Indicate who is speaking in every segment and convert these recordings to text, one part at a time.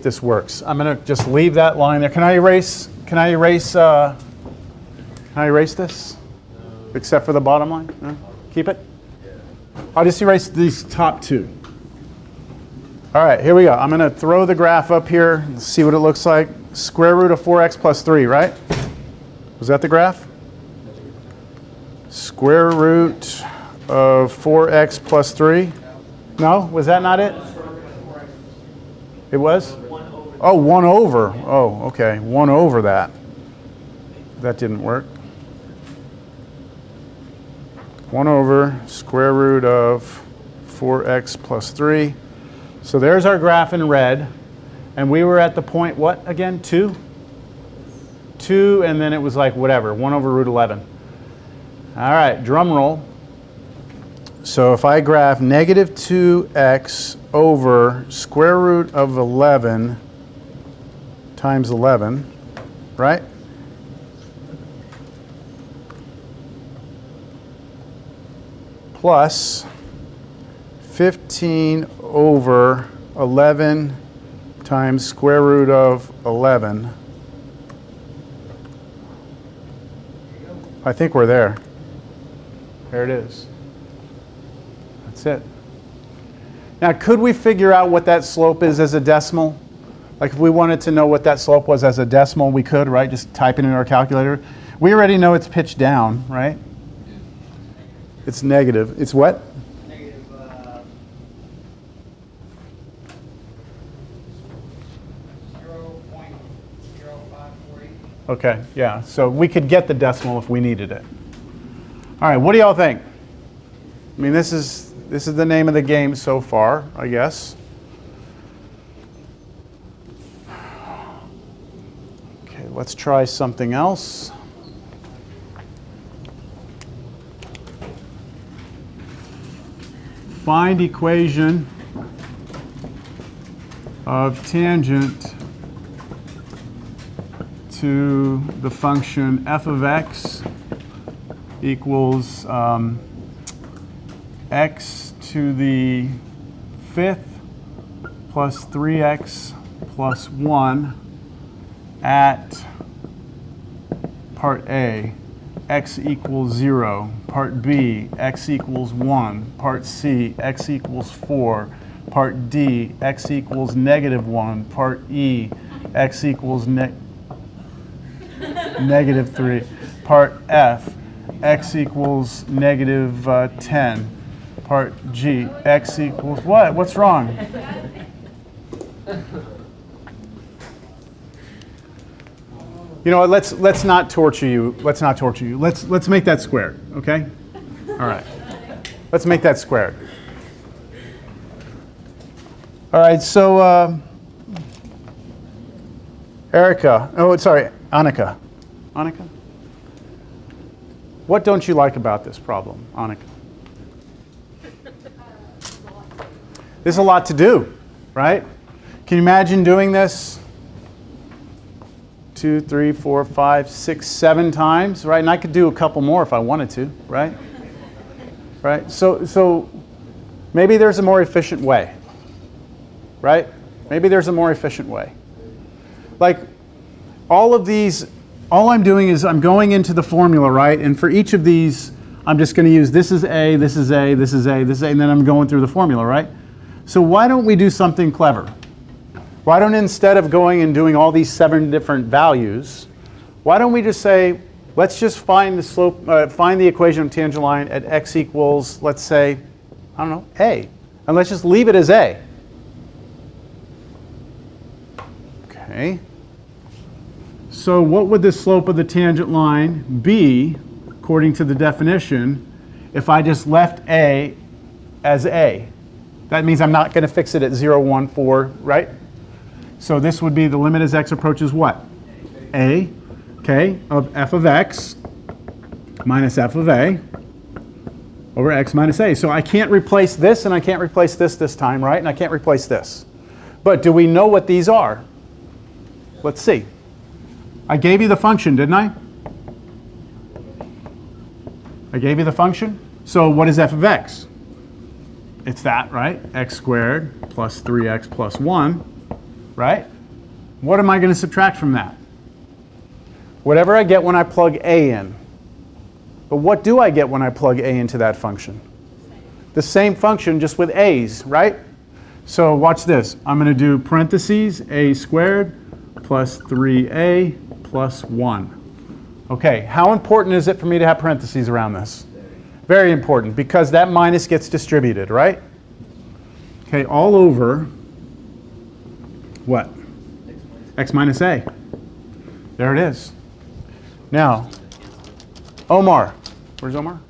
Speaker 1: this works. I'm going to just leave that line there. Can I erase this? Except for the bottom line? No? Keep it? I'll just erase these top two. All right, here we go. I'm going to throw the graph up here and see what it looks like. Square root of 4x plus 3, right? Was that the graph? Square root of 4x plus 3. No? Was that not it? It was? Oh, 1 over. Oh, okay. 1 over that. That didn't work. 1 over square root of 4x plus 3. So there's our graph in red. And we were at the point, what again? 2? 2, and then it was like whatever, 1 over root 11. All right, drum roll. So if I graph negative 2x over square root of 11 times 11, right? Plus 15 over 11 times square root of 11. I think we're there. There it is. That's it. Now, could we figure out what that slope is as a decimal? Like if we wanted to know what that slope was as a decimal, we could, right? Just type it in our calculator. We already know it's pitched down, right? It's negative. It's what?
Speaker 2: Negative 0.0548.
Speaker 1: Okay, yeah. So we could get the decimal if we needed it. All right, what do y'all think? I mean, this is the name of the game so far, I guess. Okay, let's try something else. Find equation of tangent to the function f of x equals x to the 5th plus 3x plus 1 at part A, x equals 0, part B, x equals 1, part C, x equals 4, part D, x equals negative 1, part E, x equals negative 3, part F, x equals negative 10, part G, x equals what? What's wrong? You know what? Let's not torture you. Let's not torture you. Let's make that squared, okay? All right. Let's make that squared. All right. So Erica. Oh, sorry, Annika. Annika. What don't you like about this problem, Annika? There's a lot to do, right? Can you imagine doing this 2, 3, 4, 5, 6, 7 times, right? And I could do a couple more if I wanted to, right? Right? So maybe there's a more efficient way, right? Maybe there's a more efficient way. Like all of these, all I'm doing is I'm going into the formula, right? And for each of these, I'm just going to use this is A, this is A, this is A, this is A, and then I'm going through the formula, right? So why don't we do something clever? Why don't, instead of going and doing all these 7 different values, why don't we just say, let's just find the slope, find the equation of tangent line at x equals, let's say, I don't know, A. And let's just leave it as A. Okay. So what would the slope of the tangent line be, according to the definition, if I just left A as A? That means I'm not going to fix it at 0, 1, 4, right? So this would be the limit as x approaches what? A, okay, of f of x minus f of A over x minus A. So I can't replace this and I can't replace this time, right? And I can't replace this. But do we know what these are? Let's see. I gave you the function, didn't I? I gave you the function. So what is f of x? It's that, right? X squared plus 3x plus 1 right? What am I going to subtract from that? Whatever I get when I plug a in. But what do I get when I plug a into that function? The same function, just with a's, right? So watch this. I'm going to do parentheses a squared plus 3a plus 1. Okay, how important is it for me to have parentheses around this? Very important, because that minus gets distributed, right? Okay, all over what? X minus a. There it is. Now, Omar. Where's Omar?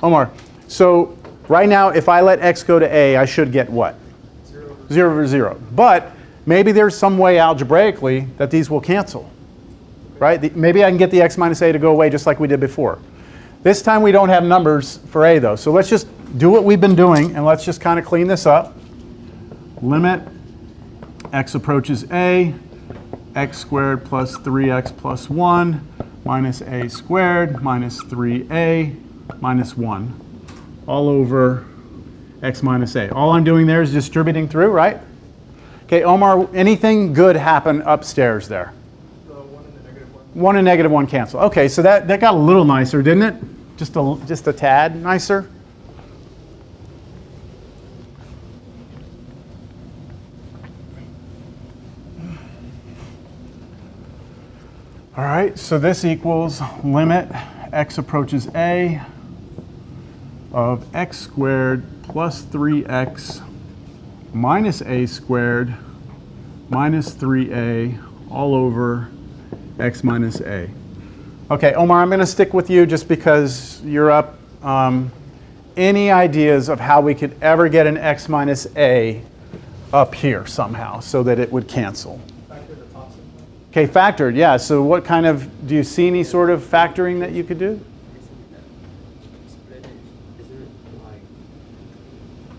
Speaker 1: Omar. So right now, if I let x go to a, I should get what? 0 over 0. But maybe there's some way algebraically that these will cancel, right? Maybe I can get the x minus a to go away just like we did before. This time we don't have numbers for a though. So let's just do what we've been doing and let's just kind of clean this up. Limit x approaches a, x squared plus 3x plus 1 minus a squared minus 3a minus 1 all over x minus a. All I'm doing there is distributing through, right? Okay, Omar, anything good happen upstairs there?
Speaker 2: 1 and the negative 1.
Speaker 1: 1 and negative 1 cancel. Okay, so that got a little nicer, didn't it? Just a tad nicer. All right, so this equals limit x approaches a of x squared plus 3x minus a squared minus 3a all over x minus a. Okay, Omar, I'm going to stick with you just because you're up. Any ideas of how we could ever get an x minus a up here somehow so that it would cancel?
Speaker 2: Factor the top symbol.
Speaker 1: Okay, factored, yeah. So what kind of, do you see any sort of factoring that you could do?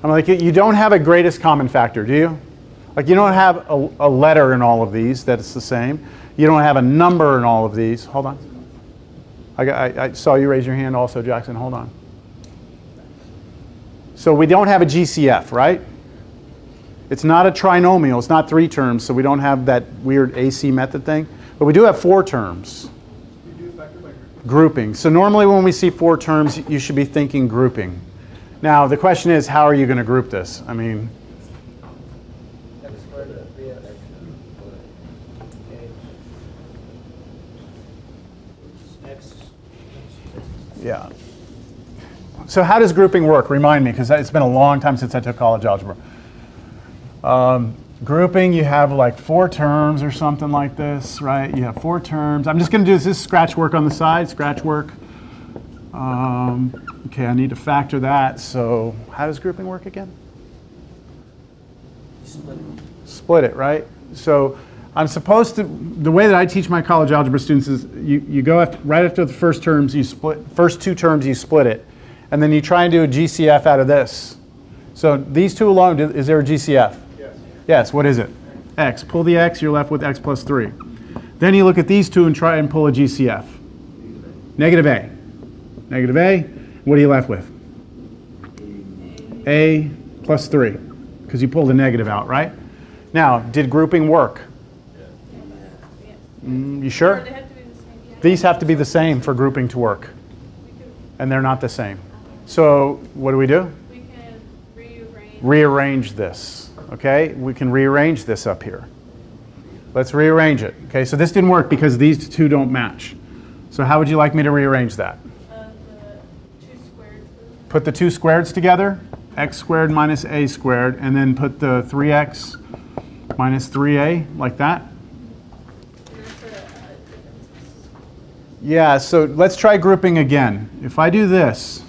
Speaker 1: I'm like, you don't have a greatest common factor, do you? Like you don't have a letter in all of these that's the same. You don't have a number in all of these. Hold on. I saw you raise your hand also, Jackson. Hold on. So we don't have a GCF, right? It's not a trinomial. It's not 3 terms, so we don't have that weird AC method thing. But we do have 4 terms.
Speaker 2: You do factor by group.
Speaker 1: Grouping. So normally when we see 4 terms, you should be thinking grouping. Now the question is, how are you going to group this? I mean,
Speaker 2: X squared and 3x. X.
Speaker 1: yeah. So how does grouping work? Remind me, because it's been a long time since I took college algebra. Grouping, you have like 4 terms or something like this, right? You have 4 terms. I'm just going to do this scratch work on the side, scratch work. Okay, I need to factor that. So how does grouping work again? Split it, right? So I'm supposed to, the way that I teach my college algebra students is you go right after the first terms, you split, first 2 terms, you split it. And then you try and do a GCF out of this. So these 2 alone, is there a GCF?
Speaker 2: Yes.
Speaker 1: Yes, what is it? X. Pull the X, you're left with X plus 3. Then you look at these 2 and try and pull a GCF. Negative A. Negative A, what are you left with? A plus 3, because you pulled the negative out, right? Now, did grouping work? You sure?
Speaker 3: They have to be the same. Yeah.
Speaker 1: These have to be the same for grouping to work, and they're not the same. So what do?
Speaker 3: We can rearrange.
Speaker 1: Rearrange this, okay? We can rearrange this up here. Let's rearrange it. Okay, so this didn't work because these 2 don't match. So how would you like me to rearrange that?
Speaker 3: The 2 squared.
Speaker 1: Put the 2 squareds together, x squared minus a squared, and then put the 3x minus 3a, like that.
Speaker 3: And that's a difference.
Speaker 1: Yeah, so let's try grouping again. If I do this,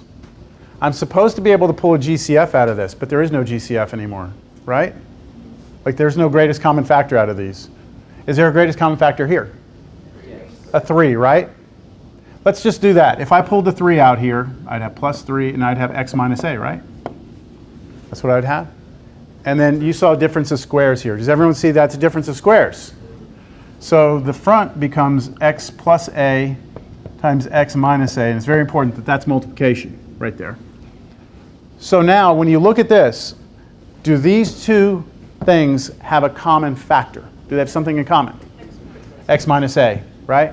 Speaker 1: I'm supposed to be able to pull a GCF out of this, but there is no GCF anymore, right? Like there's no greatest common factor out of these. Is there a greatest common factor here?
Speaker 2: Yes.
Speaker 1: A 3, right? Let's just do that. If I pulled the 3 out here, I'd have plus 3, and I'd have x minus a, right? That's what I'd have. And then you saw a difference of squares here. Does everyone see that's a difference of squares? So the front becomes x plus a times x minus a, and it's very important that that's multiplication right there. So now when you look at this, do these 2 things have a common factor? Do they have something in common? X minus a, right?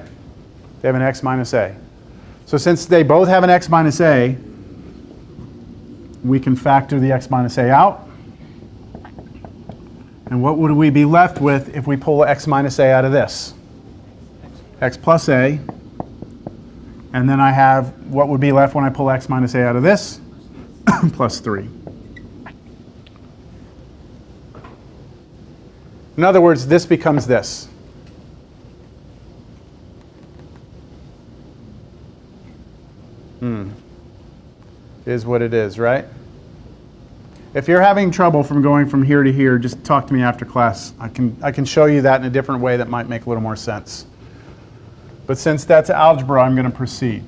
Speaker 1: They have an x minus a. So since they both have an x minus a, we can factor the x minus a out. And what would we be left with if we pull x minus a out of this? X plus a. And then I have what would be left when I pull x minus a out of this? Plus 3. In other words, this becomes this. Is what it is, right? If you're having trouble from going from here to here, just talk to me after class. I can show you that in a different way that might make a little more sense. But since that's algebra, I'm going to proceed.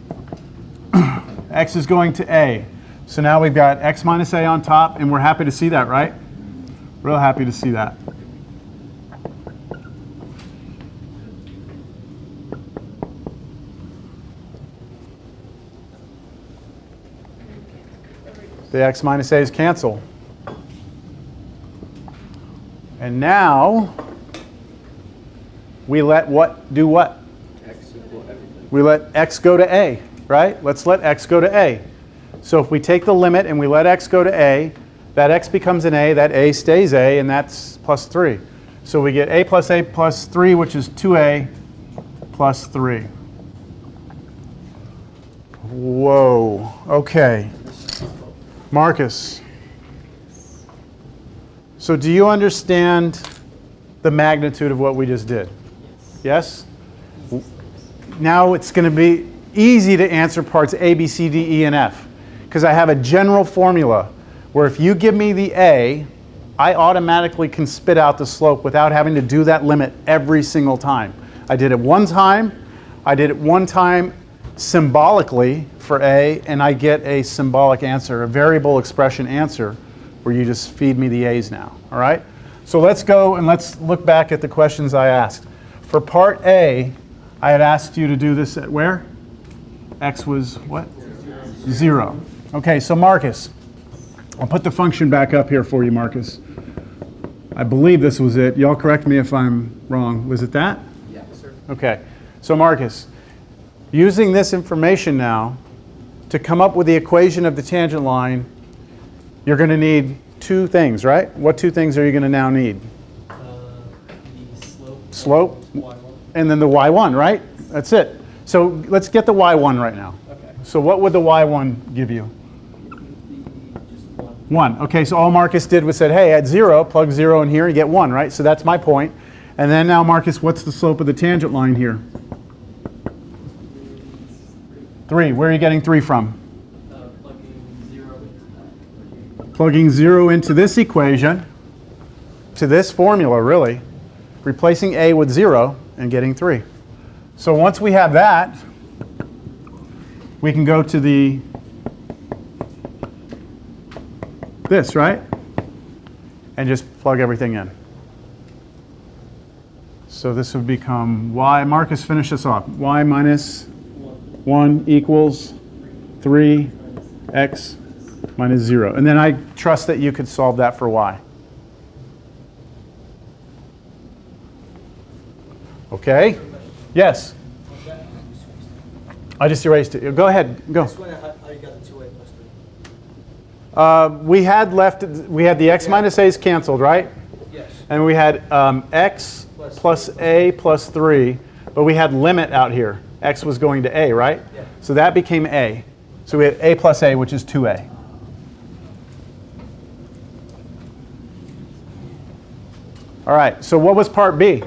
Speaker 1: X is going to a. So now we've got x minus a on top, and we're happy to see that, right? Real happy to see that. The x minus a is cancel. And now we let what do what?
Speaker 2: X equal everything.
Speaker 1: We let x go to a, right? Let's let x go to a. So if we take the limit and we let x go to a, that x becomes an a, that a stays a, and that's plus 3. So we get a plus 3, which is 2a plus 3. Whoa, okay. Marcus. So do you understand the magnitude of what we just did? Yes? Now it's going to be easy to answer parts A, B, C, D, E, and F. Because I have a general formula where if you give me the A, I automatically can spit out the slope without having to do that limit every single time. I did it one time. I did it one time symbolically for A, and I get a symbolic answer, a variable expression answer, where you just feed me the A's now. All right? So let's go and let's look back at the questions I asked. For part A, I had asked you to do this at where? X was what? 0. Okay, so Marcus, I'll put the function back up here for you, Marcus. I believe this was it. Y'all correct me if I'm wrong. Was it that?
Speaker 2: Yeah, sir.
Speaker 1: Okay, so Marcus, using this information now to come up with the equation of the tangent line, you're going to need two things, right? What two things are you going to now need?
Speaker 2: The slope.
Speaker 1: Slope,
Speaker 2: Y1.
Speaker 1: and then the y1, right? That's it. So let's get the y1 right now.
Speaker 2: Okay.
Speaker 1: So what would the y1 give you?
Speaker 2: Just 1.
Speaker 1: 1. Okay, so all Marcus did was said, hey, at 0, plug 0 in here and get 1, right? So that's my point. And then now, Marcus, what's the slope of the tangent line here? 3. Where are you getting 3 from?
Speaker 2: Plugging 0 into that.
Speaker 1: Plugging 0 into this equation, to this formula, really. Replacing a with 0 and getting 3. So once we have that, we can go to this, right? And just plug everything in. So this would become y, Marcus, finish this off. Y minus 1 equals 3x minus 0. And then I trust that you could solve that for y. Okay? Yes? I just erased it. Go ahead. Go.
Speaker 2: How you got the 2a plus 3?
Speaker 1: We had the x minus a's canceled, right?
Speaker 2: Yes.
Speaker 1: And we had x plus a plus 3, but we had limit out here. X was going to a, right?
Speaker 2: Yeah.
Speaker 1: So that became a. So we had a plus a, which is 2a. All right, so what was part B?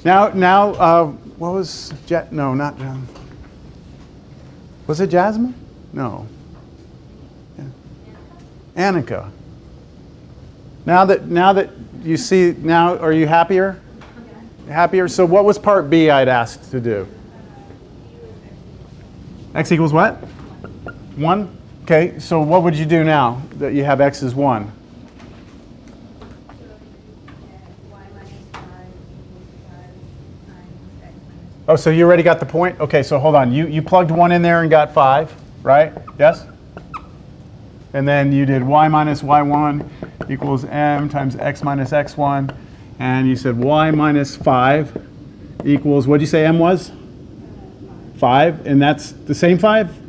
Speaker 1: Now, what was, no, not, was it Jasmine? No. Yeah. Annika. Now that you see, now are you happier? Happier? So what was part B I'd asked to do? X equals what? 1? Okay, so what would you do now that you have x is 1? Oh, so you already got the point? Okay, so hold on. You plugged 1 in there and got 5, right? Yes? And then you did y minus y1 equals m times x minus x1. And you said y minus 5 equals, what did you say m was? 5. And that's the same 5?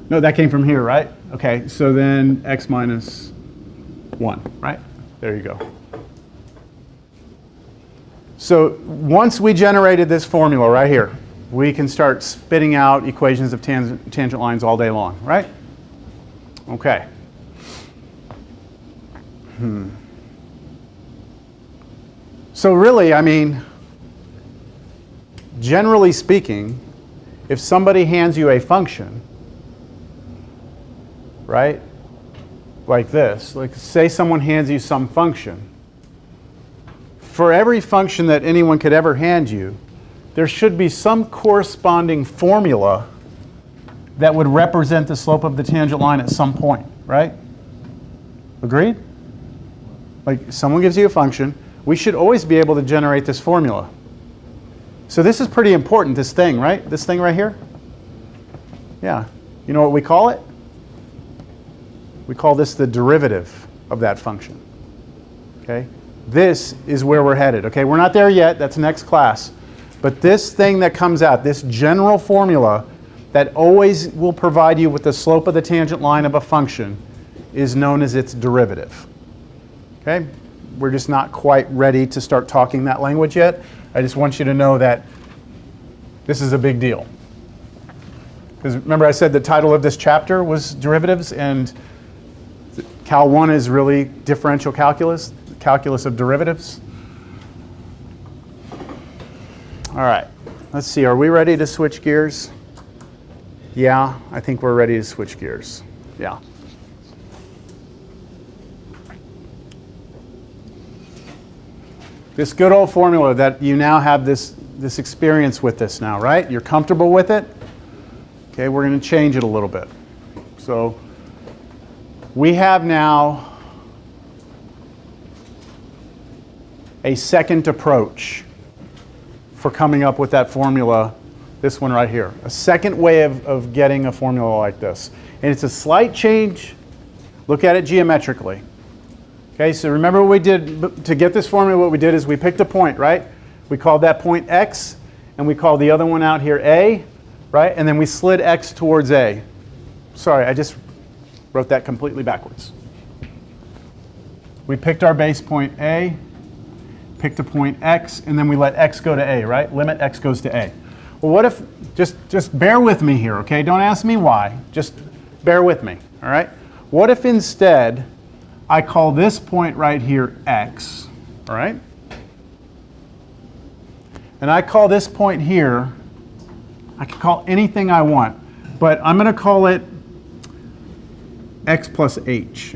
Speaker 1: No, that came from here, right? Okay, so then x minus 1, right? There you go. So once we generated this formula right here, we can start spitting out equations of tangent lines all day long, right? Okay. So really, I mean, generally speaking, if somebody hands you a function, right, like this, like say someone hands you some function, for every function that anyone could ever hand you, there should be some corresponding formula that would represent the slope of the tangent line at some point, right? Agreed? Like someone gives you a function, we should always be able to generate this formula. So this is pretty important, this thing, right? This thing right here? Yeah. You know what we call it? We call this the derivative of that function. Okay? This is where we're headed. Okay, we're not there yet, that's next class. But this thing that comes out, this general formula that always will provide you with the slope of the tangent line of a function is known as its derivative. Okay? We're just not quite ready to start talking that language yet. I just want you to know that this is a big deal. Because remember I said the title of this chapter was derivatives, and Cal 1 is really differential calculus, the calculus of derivatives. All right, let's see, are we ready to switch gears? Yeah, I think we're ready to switch gears. Yeah. This good old formula that you now have this experience with this now, right? You're comfortable with it? Okay, we're going to change it a little bit. So we have now a second approach for coming up with that formula, this one right here. A second way of getting a formula like this. And it's a slight change. Look at it geometrically. Okay, so remember what we did to get this formula, what we did is we picked a point, right? We called that point x, and we called the other one out here a, right? And then we slid x towards a. Sorry, I just wrote that completely backwards. We picked our base point a, picked a point x, and then we let x go to a, right? Limit x goes to a. Well, what if, just bear with me here, okay? Don't ask me why, just bear with me, all right? What if instead I call this point right here x, all right? And I call this point here, I can call anything I want, but I'm going to call it x plus h.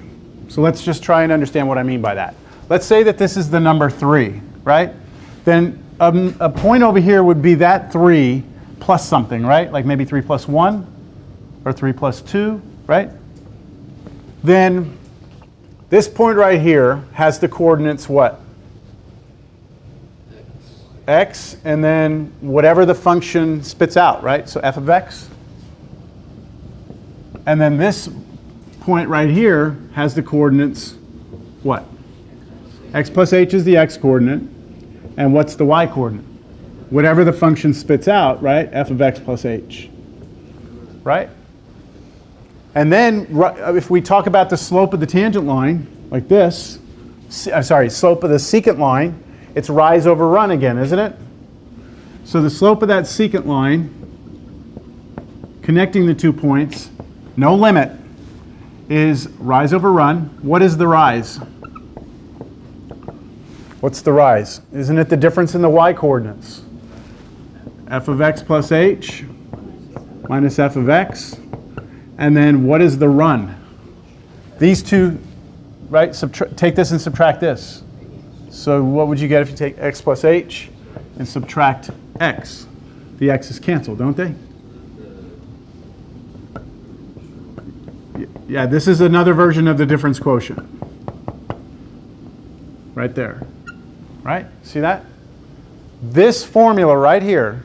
Speaker 1: So let's just try and understand what I mean by that. Let's say that this is the number 3, right? Then a point over here would be that 3 plus something, right? Like maybe 3 plus 1 or 3 plus 2, right? Then this point right here has the coordinates what? X, and then whatever the function spits out, right? So f of x. And then this point right here has the coordinates what? X plus h is the x coordinate. And what's the y coordinate? Whatever the function spits out, right? F of x plus h. Right? And then if we talk about the slope of the tangent line, like this, slope of the secant line, it's rise over run again, isn't it? So the slope of that secant line, connecting the 2 points, no limit, is rise over run. What is the rise? What's the rise? Isn't it the difference in the y coordinates? F of x plus h minus f of x. And then what is the run? These two, right? Take this and subtract this. So what would you get if you take x plus h and subtract x? The x's cancel, don't they? Yeah, this is another version of the difference quotient. Right there. Right? See that? This formula right here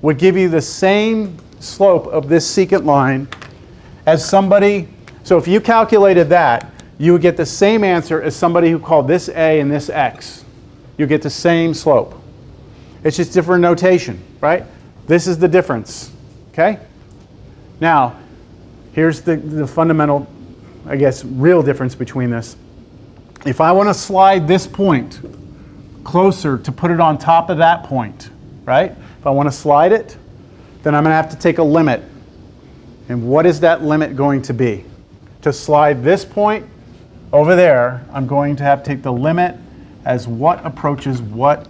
Speaker 1: would give you the same slope of this secant line as somebody. So if you calculated that, you would get the same answer as somebody who called this A and this X. You get the same slope. It's just different notation, right? This is the difference, okay? Now, here's the fundamental, I guess, real difference between this. If I want to slide this point closer to put it on top of that point, right? If I want to slide it, then I'm going to have to take a limit. And what is that limit going to be? To slide this point over there, I'm going to have to take the limit as what approaches what?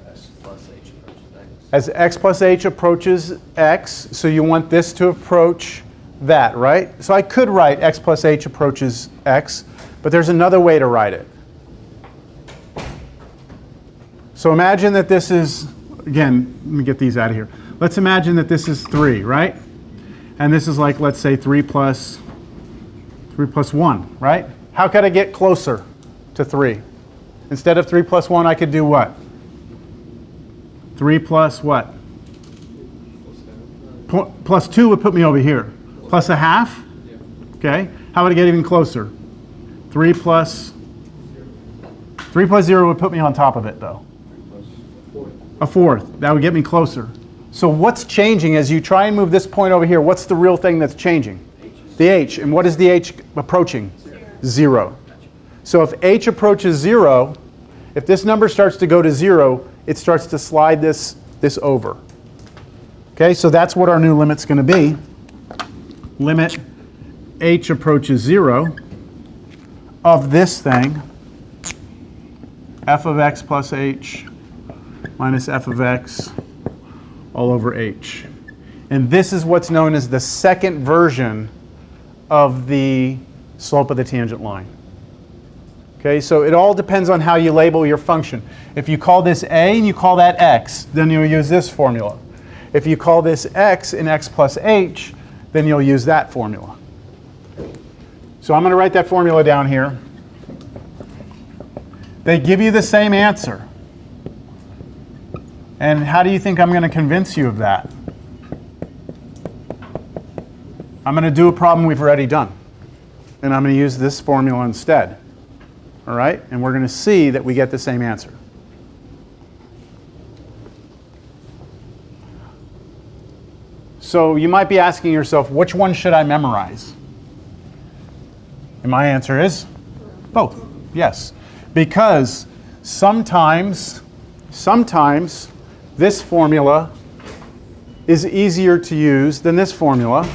Speaker 2: X plus H approaches X.
Speaker 1: As x plus h approaches x, so you want this to approach that, right? So I could write x plus h approaches x, but there's another way to write it. So imagine that this is, again, let me get these out of here. Let's imagine that this is 3, right? And this is like, let's say 3 plus 1, right? How could I get closer to 3? Instead of 3 plus 1, I could do what? 3 plus what? Plus 2 would put me over here. Plus a half? Okay. How would I get even closer? 3 plus 0 would put me on top of it, though. A fourth. That would get me closer. So what's changing as you try and move this point over here? What's the real thing that's changing? The h. And what is the h approaching? 0. So if h approaches 0, if this number starts to go to 0, it starts to slide this over. Okay, so that's what our new limit's going to be. Limit h approaches 0 of this thing, f of x plus h minus f of x all over h. And this is what's known as the second version of the slope of the tangent line. Okay, so it all depends on how you label your function. If you call this a and you call that x, then you'll use this formula. If you call this x and x plus h, then you'll use that formula. So I'm going to write that formula down here. They give you the same answer. And how do you think I'm going to convince you of that? I'm going to do a problem we've already done. And I'm going to use this formula instead. All right? And we're going to see that we get the same answer. So you might be asking yourself, which one should I memorize? And my answer is both. Yes. Because sometimes this formula is easier to use than this formula.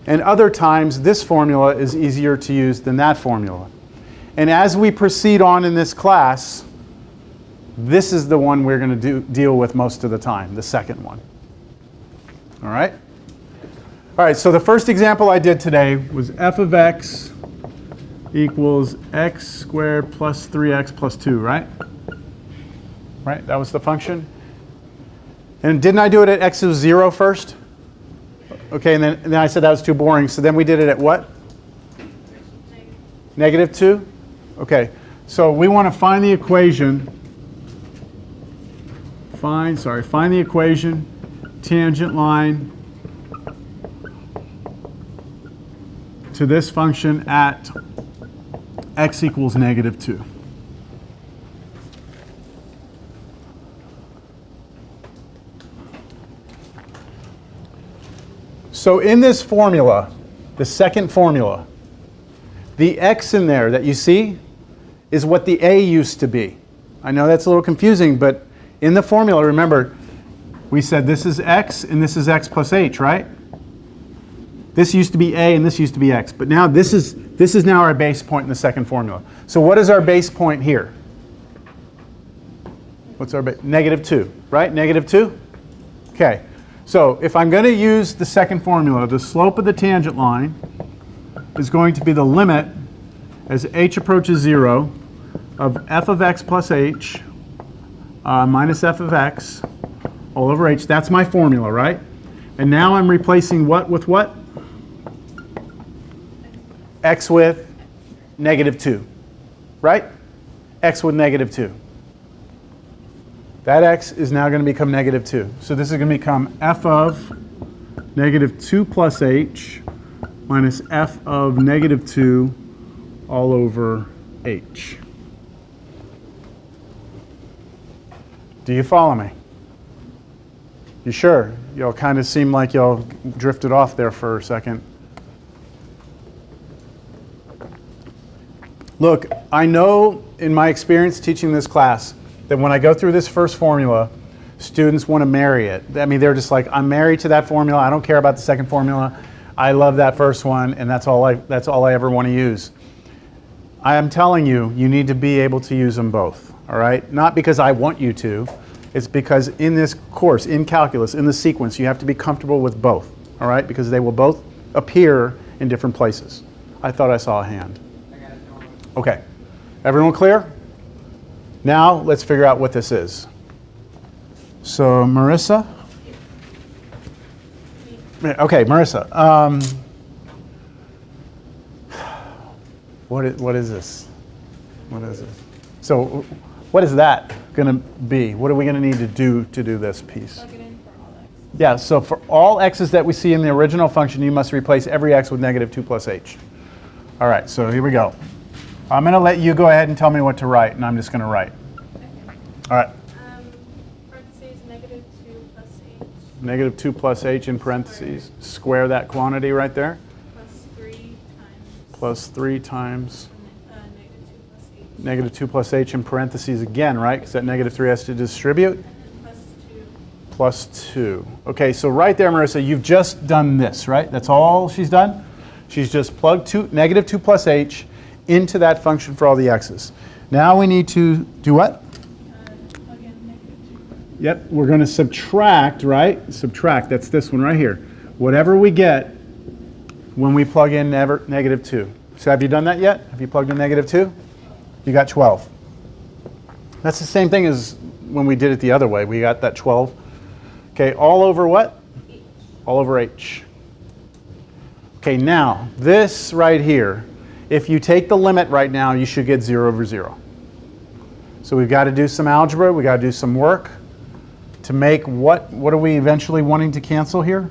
Speaker 1: And other times, this formula is easier to use than that formula. And as we proceed on in this class, this is the one we're going to deal with most of the time, the second one. All right? All right, so the first example I did today was f of x equals x squared plus 3x plus 2, right? Right, that was the function. And didn't I do it at x is 0 first? Okay, and then I said that was too boring, so then we did it at what? Negative 2? Okay, so we want to find the equation. Find the equation, tangent line to this function at x equals negative 2. So in this formula, the second formula, the x in there that you see is what the a used to be. I know that's a little confusing, but in the formula, remember, we said this is x and this is x plus h, right? This used to be a and this used to be x, but now this is now our base point in the second formula. So what is our base point here? What's our base? Negative 2, right? Negative 2? Okay. So if I'm going to use the second formula, the slope of the tangent line is going to be the limit as h approaches 0 of f of x plus h minus f of x all over h. That's my formula, right? And now I'm replacing what with what? X with negative 2, right? X with negative 2. That x is now going to become negative 2. So this is going to become f of negative 2 plus h minus f of negative 2 all over h. Do you follow me? You sure? Y'all kind of seem like y'all drifted off there for a second. Look, I know in my experience teaching this class that when I go through this first formula, students want to marry it. I mean, they're just like, I'm married to that formula. I don't care about the second formula. I love that first one, and that's all I ever want to use. I am telling you, you need to be able to use them both, all right? Not because I want you to. It's because in this course, in calculus, in the sequence, you have to be comfortable with both, all right? Because they will both appear in different places. I thought I saw a hand. Okay. Everyone clear? Now, let's figure out what this is. So, Marissa? Okay, Marissa. What is this? What is this? So, what is that going to be? What are we going to need to do this piece?
Speaker 3: Plug it in for all x.
Speaker 1: Yeah, so for all x's that we see in the original function, you must replace every x with negative 2 plus h. All right, so here we go. I'm going to let you go ahead and tell me what to write, and I'm just going to write.
Speaker 3: Okay.
Speaker 1: All right.
Speaker 3: Parentheses, negative 2 plus h.
Speaker 1: Negative 2 plus h in parentheses. Square that quantity right there.
Speaker 3: Plus 3 times.
Speaker 1: Plus 3 times
Speaker 3: Negative 2 plus h.
Speaker 1: negative 2 plus h in parentheses again, right? Because that negative 3 has to distribute.
Speaker 3: And then
Speaker 1: Plus 2. Okay, so right there, Marissa, you've just done this, right? That's all she's done? She's just plugged negative 2 plus h into that function for all the x's. Now we need to do what?
Speaker 3: plug in negative 2.
Speaker 1: Yep, we're going to subtract, right? Subtract, that's this one right here. Whatever we get when we plug in negative 2. So have you done that yet? Have you plugged in negative 2? You got 12. That's the same thing as when we did it the other way. We got that 12. Okay, all over what?
Speaker 3: H.
Speaker 1: All over h. Okay, now, this right here, if you take the limit right now, you should get 0 over 0. So we've got to do some algebra. We've got to do some work to make what are we eventually wanting to cancel here?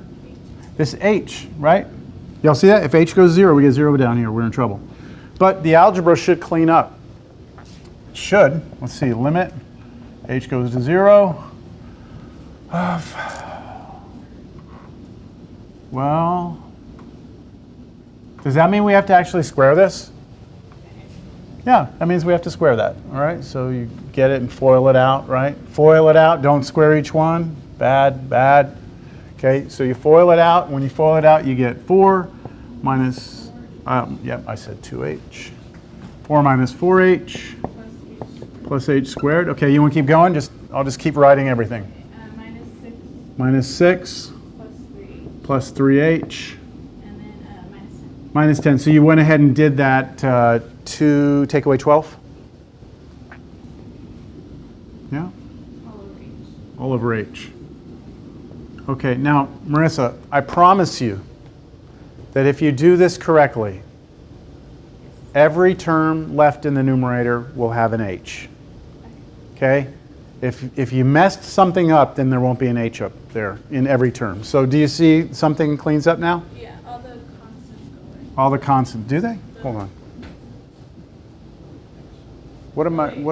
Speaker 1: This h, right? Y'all see that? If h goes 0, we get 0 down here. We're in trouble. But the algebra should clean up. It should. Let's see. Limit. H goes to 0. Well, does that mean we have to actually square this? Yeah, that means we have to square that. All right, so you get it and FOIL it out, right? FOIL it out. Don't square each one. Bad, bad. Okay, so you FOIL it out. When you FOIL it out, you get 4 minus, yep, I said 2h. 4 minus 4h plus h squared. Okay, you want to keep going? I'll just keep writing everything.
Speaker 3: Minus 6
Speaker 1: Minus 6
Speaker 3: plus 3.
Speaker 1: plus 3h.
Speaker 3: And then minus 10.
Speaker 1: Minus 10. So you went ahead and did that to take away 12? Yeah?
Speaker 3: All over h.
Speaker 1: All over h. Okay, now, Marissa, I promise you that if you do this correctly, every term left in the numerator will have an h. Okay? If you messed something up, then there won't be an h up there in every term. So do you see something cleans up now?
Speaker 3: Yeah, all the constants go away.
Speaker 1: All the constants, do they? Hold on. What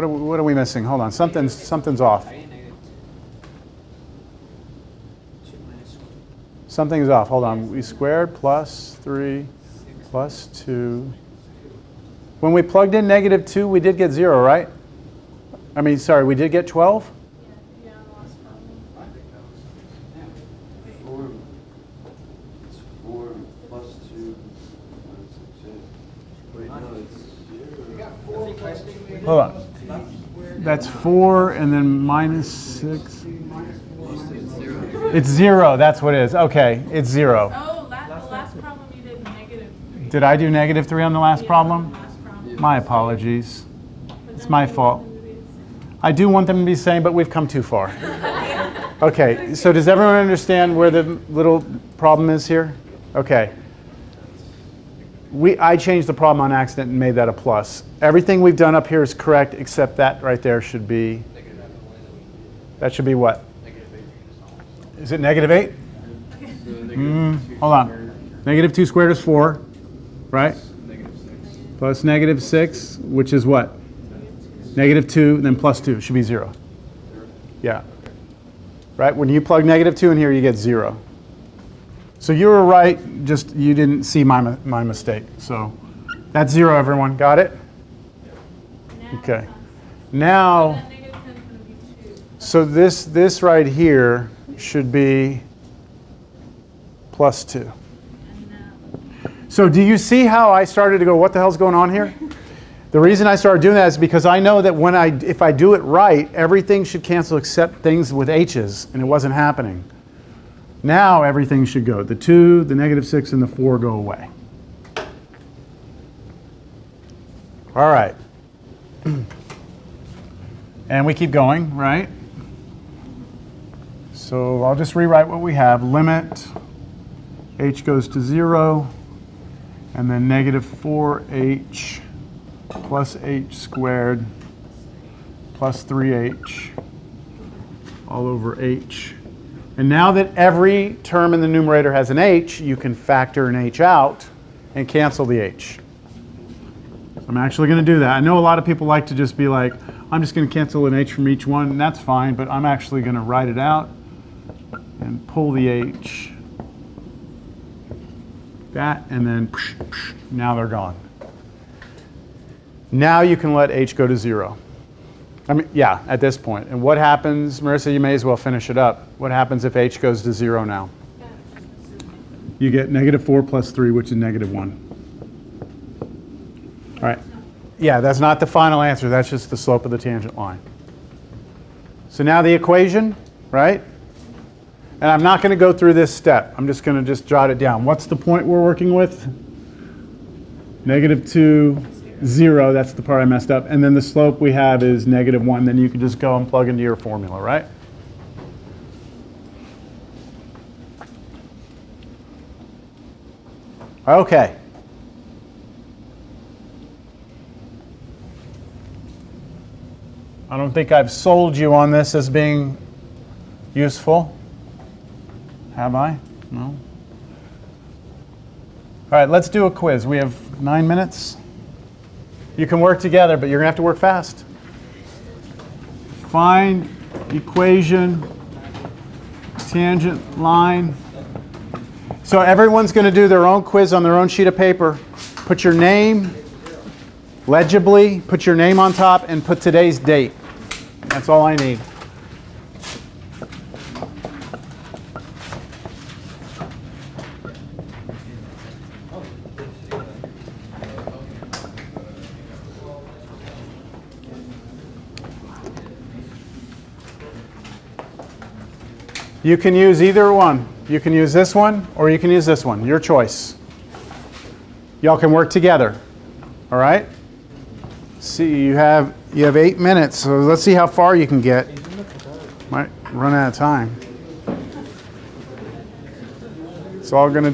Speaker 1: are we missing? Hold on, something's off.
Speaker 2: I need negative 2 minus 1.
Speaker 1: Something's off. Hold on. We squared plus 3 plus 2. When we plugged in negative 2, we did get 0, right? I mean, sorry, we did get 12?
Speaker 3: Yeah, the last problem.
Speaker 4: It's 4 plus 2 minus 6. Wait, no, it's 0.
Speaker 1: Hold on. That's 4 and then minus 6. It's 0. That's what it is. Okay, it's 0.
Speaker 3: Oh, the last problem you did negative 3.
Speaker 1: Did I do negative 3 on the last
Speaker 3: Yeah,
Speaker 1: problem?
Speaker 3: last problem.
Speaker 1: My apologies.
Speaker 3: But
Speaker 1: It's
Speaker 3: then
Speaker 1: my
Speaker 3: you
Speaker 1: fault.
Speaker 3: want them to be the same.
Speaker 1: I do want them to be the same, but we've come too far. Okay, so does everyone understand where the little problem is here? Okay. I changed the problem on accident and made that a plus. Everything we've done up here is correct, except that right there should be, that should be what? Is it negative 8? Hold on. Negative 2 squared is 4, right? plus negative 6, which is what? Negative 2, then plus 2 should be 0. Yeah. Right? When you plug negative 2 in here, you get 0. So you were right, just you didn't see my mistake. So that's 0, everyone. Got it? Okay. Now,
Speaker 3: That negative 10 is going to be 2.
Speaker 1: so this right here should be plus 2. So do you see how I started to go, what the hell's going on here? The reason I started doing that is because I know that if I do it right, everything should cancel except things with h's, and it wasn't happening. Now everything should go. The 2, the negative 6, and the 4 go away. All right. And we keep going, right? So I'll just rewrite what we have. Limit h goes to 0, and then negative 4h plus h squared plus 3h all over h. And now that every term in the numerator has an h, you can factor an h out and cancel the h. So I'm actually going to do that. I know a lot of people like to just be like, I'm just going to cancel an h from each one, and that's fine, but I'm actually going to write it out and pull the h. That, and then now they're gone. Now you can let h go to 0. I mean, yeah, at this point. And what happens, Marissa, you may as well finish it up. What happens if h goes to 0 now? You get negative 4 plus 3, which is negative 1. All right. Yeah, that's not the final answer. That's just the slope of the tangent line. So now the equation, right? And I'm not going to go through this step. I'm just going to jot it down. What's the point we're working with? Negative 2, 0. That's the part I messed up. And then the slope we have is negative 1. Then you can just go and plug into your formula, right? Okay. I don't think I've sold you on this as being useful. Have I? No? All right, let's do a quiz. We have 9 minutes. You can work together, but you're going to have to work fast. Find equation, tangent line. So everyone's going to do their own quiz on their own sheet of paper. Put your name, legibly, put your name on top, and put today's date. That's all I need. You can use either one. You can use this one or you can use this one. Your choice. Y'all can work together. All right? See, you have 8 minutes, so let's see how far you can get. Might run out of time. It's all going to